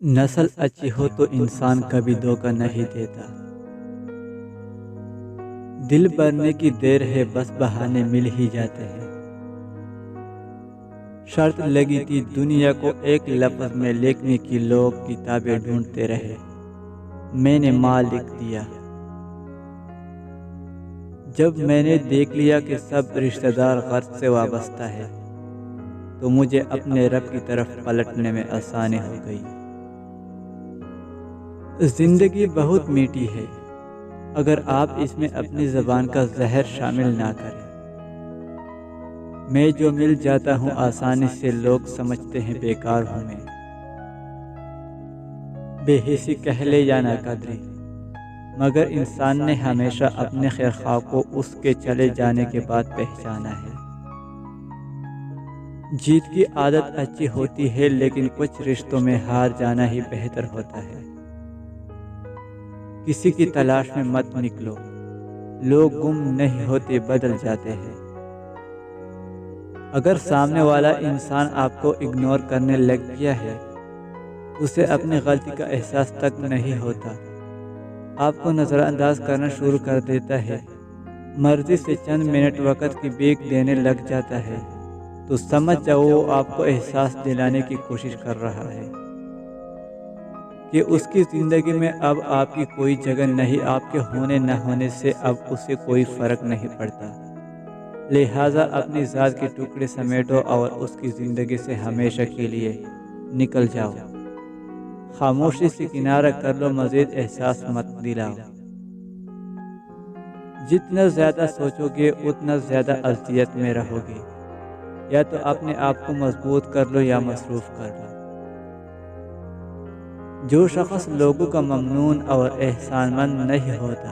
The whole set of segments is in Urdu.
نسل اچھی ہو تو انسان کبھی دھوکہ نہیں دیتا۔ دل بھرنے کی دیر ہے، بس بہانے مل ہی جاتے ہیں۔ شرط لگی تھی دنیا کو ایک لفظ میں لکھنے کی، لوگ کتابیں ڈھونڈتے رہے، میں نے ماں لکھ دیا۔ جب میں نے دیکھ لیا کہ سب رشتہ دار غرض سے وابستہ ہے، تو مجھے اپنے رب کی طرف پلٹنے میں آسانی ہو گئی۔ زندگی بہت میٹھی ہے اگر آپ اس میں اپنی زبان کا زہر شامل نہ کریں۔ میں جو مل جاتا ہوں آسانی سے، لوگ سمجھتے ہیں بیکار ہوں میں، بے حسی کہہ لے یا نہ قدری، مگر انسان نے ہمیشہ اپنے خیر خواہ کو اس کے چلے جانے کے بعد پہچانا ہے۔ جیت کی عادت اچھی ہوتی ہے، لیکن کچھ رشتوں میں ہار جانا ہی بہتر ہوتا ہے۔ کسی کی تلاش میں مت نکلو، لوگ گم نہیں ہوتے، بدل جاتے ہیں۔ اگر سامنے والا انسان آپ کو اگنور کرنے لگ گیا ہے، اسے اپنی غلطی کا احساس تک نہیں ہوتا، آپ کو نظر انداز کرنا شروع کر دیتا ہے، مرضی سے چند منٹ وقت کی بھیک دینے لگ جاتا ہے، تو سمجھ جاؤ وہ آپ کو احساس دلانے کی کوشش کر رہا ہے کہ اس کی زندگی میں اب آپ کی کوئی جگہ نہیں، آپ کے ہونے نہ ہونے سے اب اسے کوئی فرق نہیں پڑتا۔ لہٰذا اپنی ذات کے ٹکڑے سمیٹو اور اس کی زندگی سے ہمیشہ کے لیے نکل جاؤ۔ خاموشی سے کنارہ کر لو، مزید احساس مت دلاؤ۔ جتنا زیادہ سوچو گے اتنا زیادہ اذیت میں رہو گے، یا تو اپنے آپ کو مضبوط کر لو یا مصروف کر لو۔ جو شخص لوگوں کا ممنون اور احسان مند نہیں ہوتا،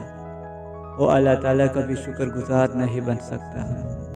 وہ اللہ تعالیٰ کا بھی شکر گزار نہیں بن سکتا۔